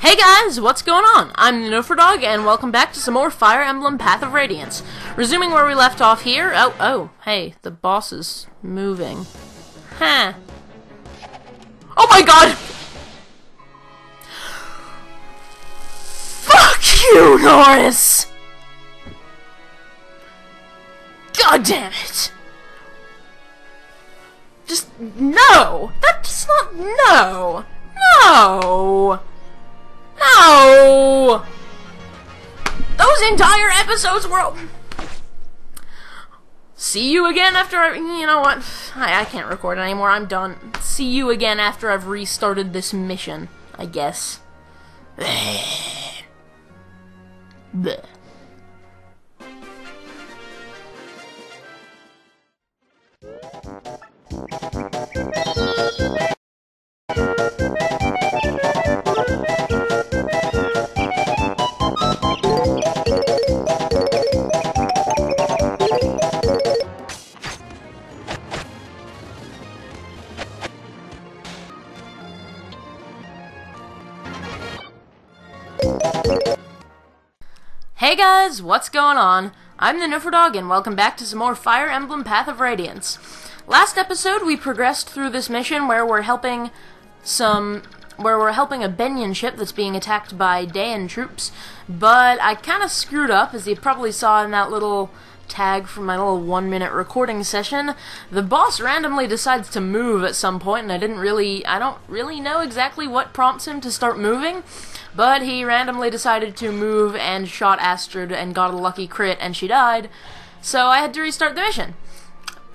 Hey guys, what's going on? I'm Dog, and welcome back to some more Fire Emblem Path of Radiance. Resuming where we left off here. Hey, the boss is moving. Huh. Oh my god! Fuck you, Norris! God damn it! Just, no! That's not, no! No! No! Those entire episodes were... See you again after you know what? I can't record anymore, I'm done. See you again after I've restarted this mission, I guess. Bleh. Hey guys, what's going on? I'm the Dog, and welcome back to some more Fire Emblem Path of Radiance. Last episode, we progressed through this mission where we're helping a Benyan ship that's being attacked by Dayan troops, but I kind of screwed up, as you probably saw in that little tag from my little 1-minute recording session. The boss randomly decides to move at some point, and I don't really know exactly what prompts him to start moving, but he randomly decided to move and shot Astrid and got a lucky crit, and she died, so I had to restart the mission.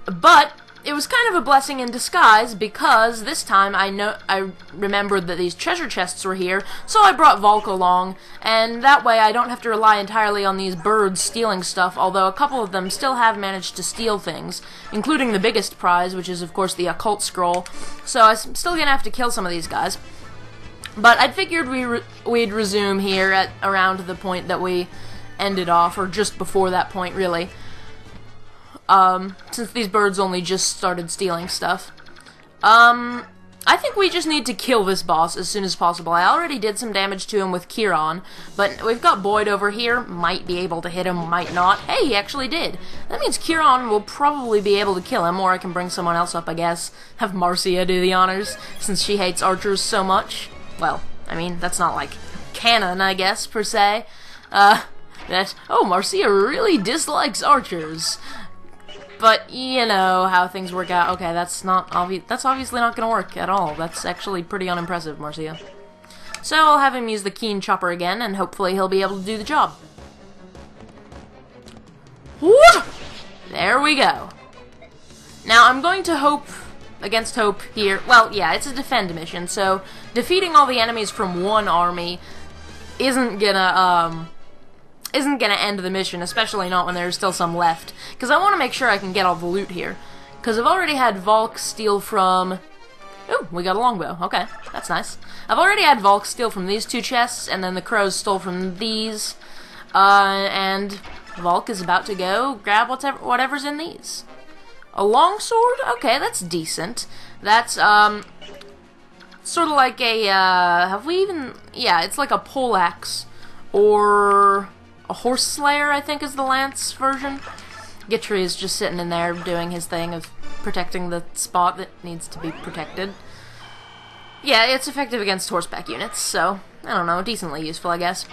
But it was kind of a blessing in disguise, because this time I remembered that these treasure chests were here, so I brought Volk along, and that way I don't have to rely entirely on these birds stealing stuff, although a couple of them still have managed to steal things, including the biggest prize, which is of course the occult scroll, so I'm still gonna have to kill some of these guys. But I'd figured we'd resume here at around the point that we ended off, or just before that point, really. Since these birds only just started stealing stuff. I think we just need to kill this boss as soon as possible. I already did some damage to him with Kiron, but we've got Boyd over here. Might be able to hit him, might not. Hey, he actually did. That means Kiron will probably be able to kill him, or I can bring someone else up, I guess. Have Marcia do the honors, since she hates archers so much. Well, I mean, that's not like canon, I guess, per se. Marcia really dislikes archers. But, you know, how things work out. Okay, that's obviously not gonna work at all. That's actually pretty unimpressive, Marcia. So I'll have him use the keen chopper again, and hopefully he'll be able to do the job. Whoop! There we go. Now, I'm going to hope against hope here. Well, yeah, it's a defend mission, so defeating all the enemies from one army isn't gonna end the mission, especially not when there's still some left, because I want to make sure I can get all the loot here, because I've already had Volk steal from... Ooh, we got a longbow. Okay, that's nice. I've already had Volk steal from these two chests, and then the crows stole from these, and Volk is about to go grab whatever's in these. A longsword? Okay, that's decent. That's, sort of like a, yeah, it's like a poleaxe, or a horse slayer, I think is the lance version. Gitry is just sitting in there doing his thing of protecting the spot that needs to be protected. Yeah, it's effective against horseback units, so, I don't know, decently useful, I guess.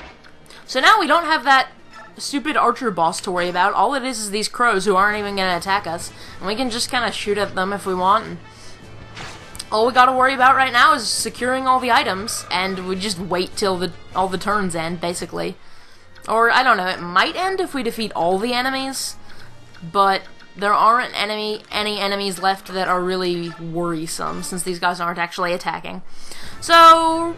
So now we don't have that stupid archer boss to worry about. All it is these crows who aren't even gonna attack us, and we can just kind of shoot at them if we want, and all we gotta worry about right now is securing all the items, and we just wait till all the turns end, basically. Or, I don't know, it might end if we defeat all the enemies, but there aren't any enemies left that are really worrisome, since these guys aren't actually attacking. So,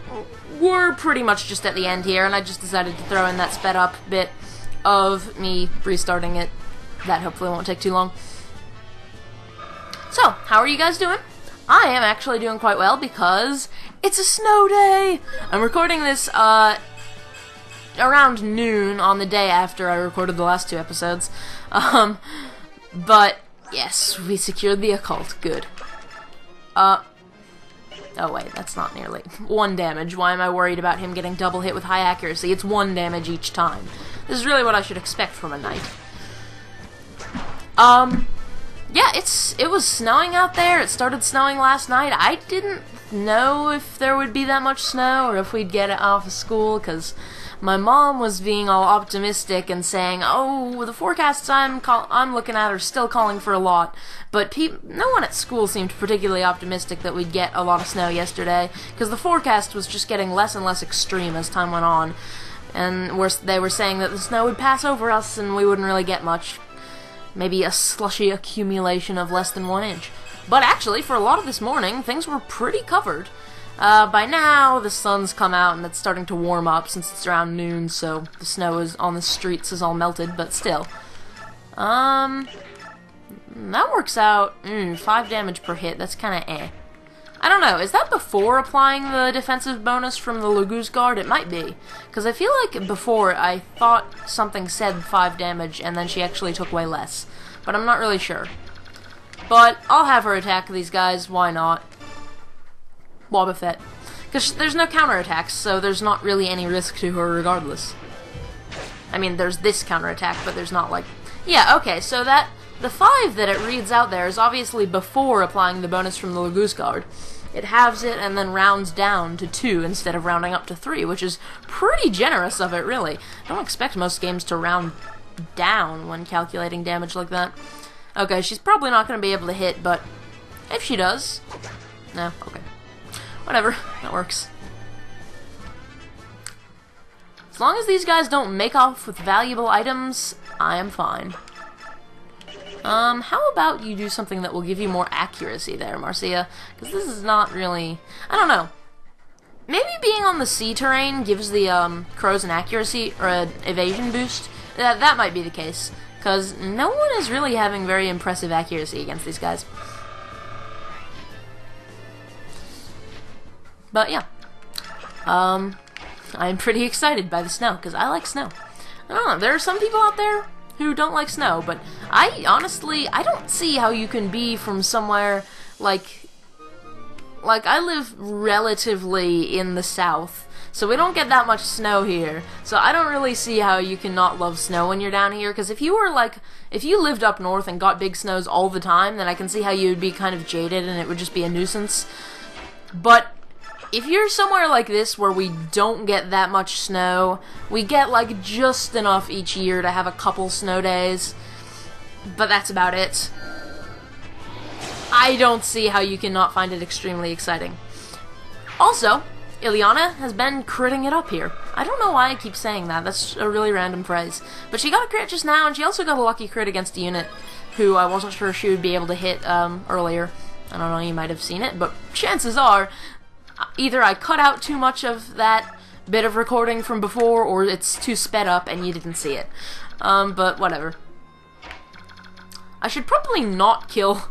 we're pretty much just at the end here, and I just decided to throw in that sped up bit of me restarting it. That hopefully won't take too long. So, how are you guys doing? I am actually doing quite well, because it's a snow day! I'm recording this, around noon on the day after I recorded the last two episodes. But, yes, we secured the occult. Good. Oh wait, that's not nearly 1 damage. Why am I worried about him getting double hit with high accuracy? It's 1 damage each time. This is really what I should expect from a knight. Yeah, it was snowing out there. It started snowing last night. I didn't know if there would be that much snow or if we'd get it off of school, because my mom was being all optimistic and saying, "Oh, the forecasts I'm looking at are still calling for a lot." But no one at school seemed particularly optimistic that we'd get a lot of snow yesterday, because the forecast was just getting less and less extreme as time went on, and they were saying that the snow would pass over us and we wouldn't really get much. Maybe a slushy accumulation of less than 1 inch. But actually, for a lot of this morning, things were pretty covered. By now, the sun's come out and it's starting to warm up since it's around noon, so the snow is on the streets is all melted, but still. That works out, 5 damage per hit, that's kinda eh. I don't know, is that before applying the defensive bonus from the Laguz Guard? It might be. Because I feel like before, I thought something said 5 damage, and then she actually took way less. But I'm not really sure. But I'll have her attack these guys, why not? Boba Fett. Because there's no counterattacks, so there's not really any risk to her regardless. I mean, there's this counterattack, but there's not like... Yeah, okay, so the 5 that it reads out there is obviously before applying the bonus from the Laguz Guard. It halves it and then rounds down to 2 instead of rounding up to 3, which is pretty generous of it, really. I don't expect most games to round down when calculating damage like that. Okay, she's probably not going to be able to hit, but if she does... No, okay. Whatever, that works. As long as these guys don't make off with valuable items, I am fine. How about you do something that will give you more accuracy there, Marcia? Because this is not really... I don't know. Maybe being on the sea terrain gives the crows an accuracy or an evasion boost. That might be the case. Because no one is really having very impressive accuracy against these guys. But yeah. I'm pretty excited by the snow, because I like snow. I don't know, there are some people out there who don't like snow, but I don't see how you can be from somewhere like I live relatively in the south, so we don't get that much snow here, so I don't really see how you can not love snow when you're down here, because if you lived up north and got big snows all the time, then I can see how you'd be kind of jaded and it would just be a nuisance. But if you're somewhere like this where we don't get that much snow, we get like just enough each year to have a couple snow days, but that's about it. I don't see how you can not find it extremely exciting. Also, Ileana has been critting it up here. I don't know why I keep saying that, that's a really random phrase. But she got a crit just now, and she also got a lucky crit against a unit who I wasn't sure she would be able to hit earlier. I don't know, you might have seen it, but chances are either I cut out too much of that bit of recording from before, or it's too sped up and you didn't see it. But whatever. I should probably not kill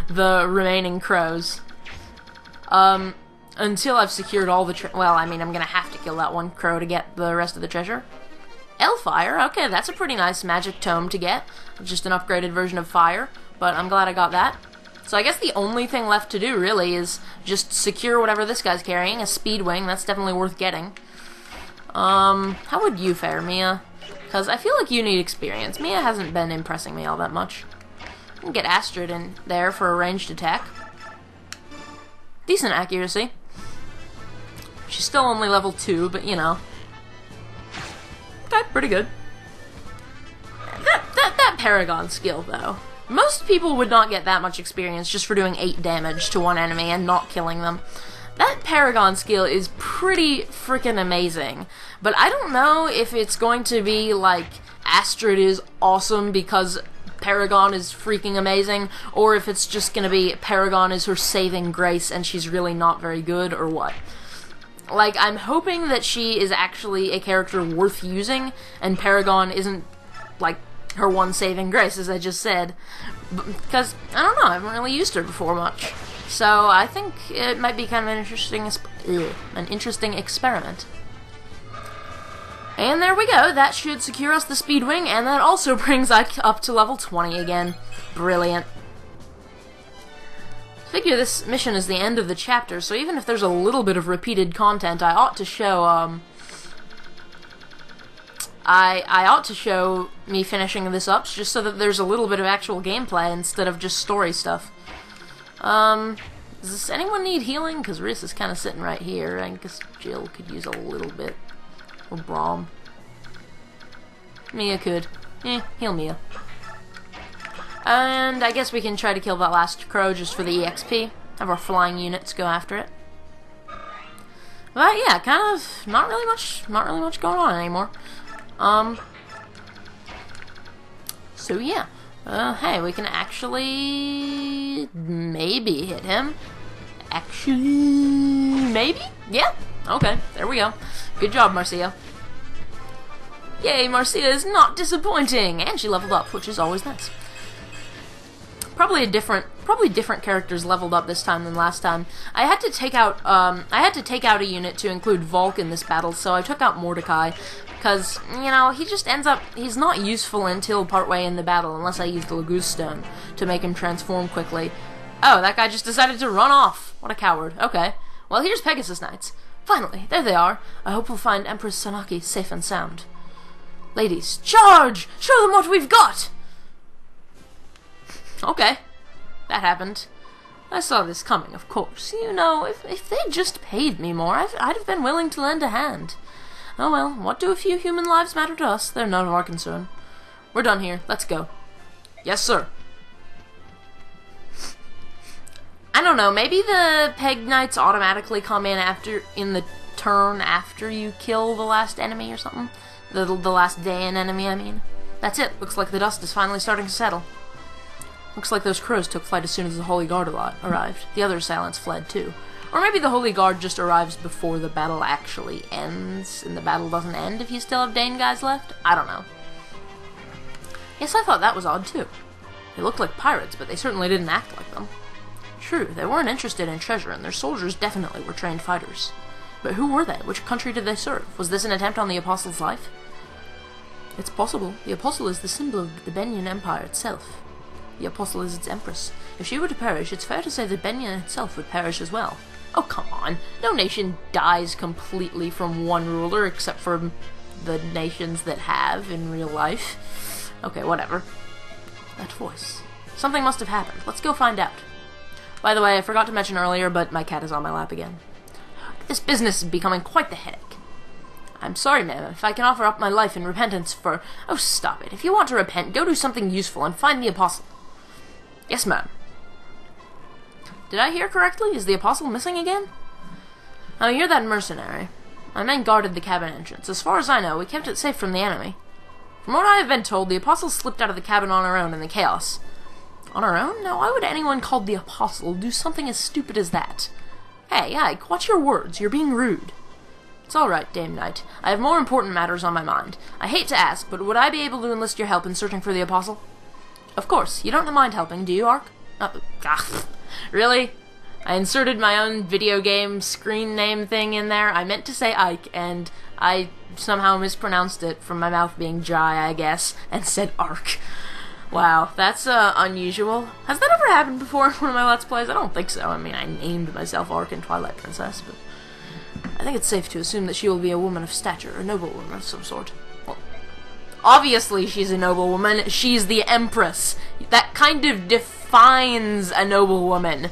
the remaining crows. Until I've secured all the well, I mean, I'm gonna have to kill that one crow to get the rest of the treasure. Elfire, okay, that's a pretty nice magic tome to get. Just an upgraded version of fire, but I'm glad I got that. So I guess the only thing left to do, really, is just secure whatever this guy's carrying. A speed wing, that's definitely worth getting. How would you fare, Mia? Because I feel like you need experience. Mia hasn't been impressing me all that much. I can get Astrid in there for a ranged attack. Decent accuracy. She's still only level 2, but you know. Okay, pretty good. That Paragon skill, though. Most people would not get that much experience just for doing 8 damage to one enemy and not killing them. That Paragon skill is pretty freaking amazing. But I don't know if it's going to be like Astrid is awesome because Paragon is freaking amazing, or if it's just gonna be Paragon is her saving grace and she's really not very good, or what. Like, I'm hoping that she is actually a character worth using, and Paragon isn't, like, her one saving grace, as I just said. Because, I don't know, I haven't really used her before much. So, I think it might be kind of an interesting experiment. And there we go, that should secure us the speed wing, and that also brings us up to level 20 again. Brilliant. figure this mission is the end of the chapter, so even if there's a little bit of repeated content, I ought to show, I ought to show me finishing this up, just so that there's a little bit of actual gameplay instead of just story stuff. Does anyone need healing? Because Riss is kind of sitting right here. I guess Jill could use a little bit. Or Braum. Mia could. Heal Mia. And I guess we can try to kill that last crow just for the EXP. Have our flying units go after it. But yeah, kind of not really much going on anymore. So yeah. Hey, we can actually maybe hit him. Actually, maybe? Yeah? Okay, there we go. Good job, Marcia. Yay, Marcia is not disappointing! And she leveled up, which is always nice. Probably different characters leveled up this time than last time. I had to take out a unit to include Volk in this battle, so I took out Mordecai, because, you know, he just ends up, he's not useful until partway in the battle, unless I use the Laguz Stone to make him transform quickly. Oh, that guy just decided to run off. What a coward. Okay. Well, here's Pegasus Knights. Finally, there they are. I hope we'll find Empress Sanaki safe and sound. Ladies, charge! Show them what we've got! Okay. That happened. I saw this coming, of course. You know, if they'd just paid me more, I'd have been willing to lend a hand. Oh well, what do a few human lives matter to us? They're none of our concern. We're done here. Let's go. Yes, sir. I don't know, maybe the Peg Knights automatically come in the turn after you kill the last enemy or something. The last Daean enemy, I mean. That's it. Looks like the dust is finally starting to settle. Looks like those crows took flight as soon as the Holy Guard arrived. The other assailants fled too. Or maybe the Holy Guard just arrives before the battle actually ends, and the battle doesn't end if you still have Dane guys left? I don't know. Yes, I thought that was odd too. They looked like pirates, but they certainly didn't act like them. True, they weren't interested in treasure, and their soldiers definitely were trained fighters. But who were they? Which country did they serve? Was this an attempt on the Apostle's life? It's possible. The Apostle is the symbol of the Benyan Empire itself. The Apostle is its empress. If she were to perish, it's fair to say that Benyan itself would perish as well. Oh, come on. No nation dies completely from one ruler, except for the nations that have in real life. Okay, whatever. That voice. Something must have happened. Let's go find out. By the way, I forgot to mention earlier, but my cat is on my lap again. This business is becoming quite the headache. I'm sorry, ma'am, if I can offer up my life in repentance for... Oh, stop it. If you want to repent, go do something useful and find the Apostle. Yes, ma'am. Did I hear correctly? Is the Apostle missing again? Oh, you're that mercenary. My men guarded the cabin entrance. As far as I know, we kept it safe from the enemy. From what I have been told, the Apostle slipped out of the cabin on her own in the chaos. On her own? Now, why would anyone called the Apostle do something as stupid as that? Hey, Ike, watch your words. You're being rude. It's all right, Dame Knight. I have more important matters on my mind. I hate to ask, but would I be able to enlist your help in searching for the Apostle? Of course. You don't mind helping, do you, Ark? Really? I inserted my own video game screen name thing in there. I meant to say Ike, and I somehow mispronounced it from my mouth being dry, I guess, and said Ark. Wow, that's unusual. Has that ever happened before in one of my Let's Plays? I don't think so. I mean, I named myself Ark in Twilight Princess, but I think it's safe to assume that she will be a woman of stature, a noble woman of some sort. Well, obviously she's a noble woman. She's the Empress. That kind of defines a noble woman.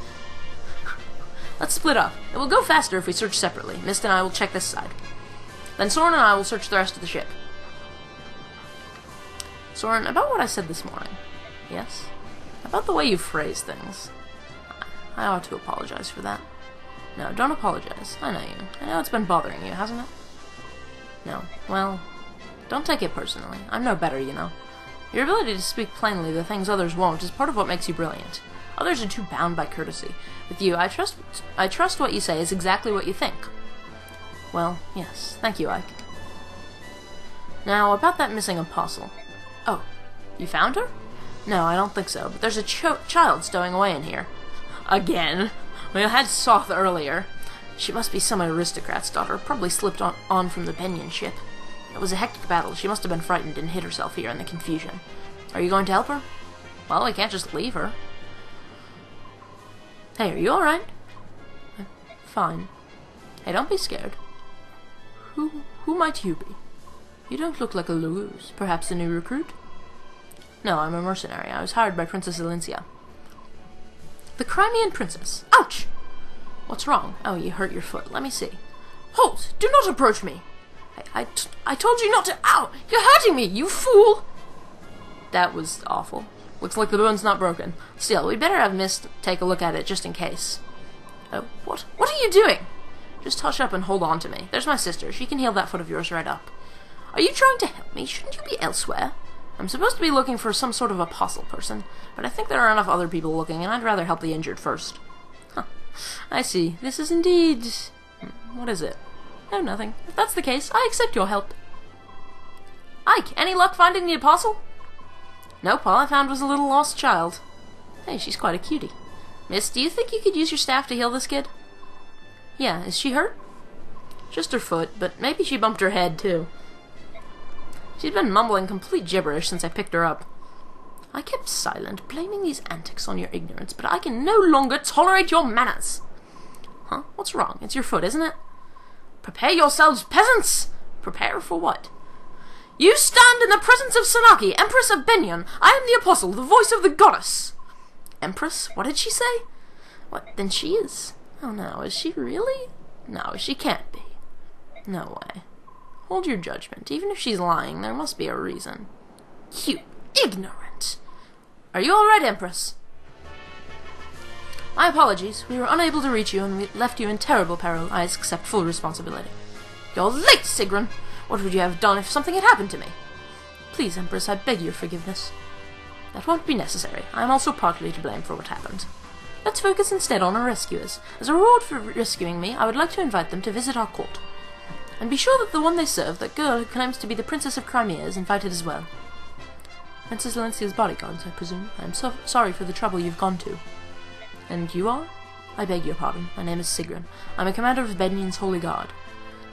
Let's split up. It will go faster if we search separately. Mist and I will check this side. Then Soren and I will search the rest of the ship. Soren, about what I said this morning. Yes? About the way you phrase things. I ought to apologize for that. No, don't apologize. I know you. I know it's been bothering you, hasn't it? No. Well, don't take it personally. I'm no better, you know. Your ability to speak plainly the things others won't is part of what makes you brilliant. Others are too bound by courtesy. With you, I trust what you say is exactly what you think. Well, yes. Thank you, Ike. Now, about that missing apostle. Oh, you found her? No, I don't think so, but there's a child stowing away in here. Again? We had Soth earlier. She must be some aristocrat's daughter, probably slipped on from the Benyan ship. It was a hectic battle. She must have been frightened and hid herself here in the confusion. Are you going to help her? Well, we can't just leave her. Hey, are you alright? Fine. Hey, don't be scared. Who might you be? You don't look like a Luz. Perhaps a new recruit? No, I'm a mercenary. I was hired by Princess Alencia. The Crimean princess. Ouch! What's wrong? Oh, you hurt your foot. Let me see. Halt! Do not approach me! I told you not to— Ow! You're hurting me, you fool! That was awful. Looks like the bone's not broken. Still, we'd better have Mist take a look at it just in case. Oh, what are you doing? Just hush up and hold on to me. There's my sister. She can heal that foot of yours right up. Are you trying to help me? Shouldn't you be elsewhere? I'm supposed to be looking for some sort of apostle person, but I think there are enough other people looking, and I'd rather help the injured first. Huh. I see. This is indeed— What is it? No, nothing. If that's the case, I accept your help. Ike, any luck finding the apostle? Nope, all I found was a little lost child. Hey, she's quite a cutie. Miss, do you think you could use your staff to heal this kid? Yeah, is she hurt? Just her foot, but maybe she bumped her head, too. She's been mumbling complete gibberish since I picked her up. I kept silent, blaming these antics on your ignorance, but I can no longer tolerate your manners. Huh? What's wrong? It's your foot, isn't it? Prepare yourselves, peasants! Prepare for what? You stand in the presence of Sanaki, Empress of Benyon. I am the apostle, the voice of the goddess. Empress? What did she say? What, then she is— Oh no, is she really? No, she can't be. No way. Hold your judgment. Even if she's lying, there must be a reason. You ignorant! Are you all right, Empress? My apologies. We were unable to reach you, and we left you in terrible peril. I accept full responsibility. You're late, Sigrun! What would you have done if something had happened to me? Please, Empress, I beg your forgiveness. That won't be necessary. I am also partly to blame for what happened. Let's focus instead on our rescuers. As a reward for rescuing me, I would like to invite them to visit our court. And be sure that the one they serve, that girl who claims to be the Princess of Crimea, is invited as well. Princess Alencia's bodyguards, I presume. I am so sorry for the trouble you've gone to. And you are? I beg your pardon. My name is Sigrun. I'm a commander of Benyon's Holy Guard.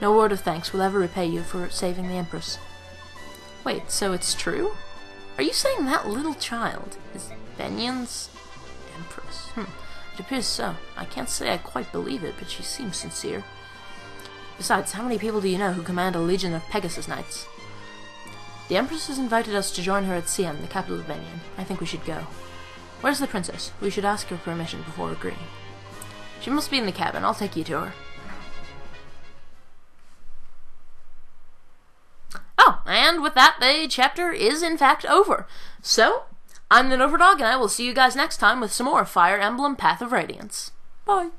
No word of thanks will ever repay you for saving the Empress. Wait, so it's true? Are you saying that little child is Benyon's Empress? It appears so. I can't say I quite believe it, but she seems sincere. Besides, how many people do you know who command a legion of Pegasus Knights? The Empress has invited us to join her at Siam, the capital of Benyon. I think we should go. Where's the princess? We should ask her permission before agreeing. She must be in the cabin. I'll take you to her. Oh, and with that, the chapter is in fact over. So, I'm the Noverdog, and I will see you guys next time with some more Fire Emblem Path of Radiance. Bye.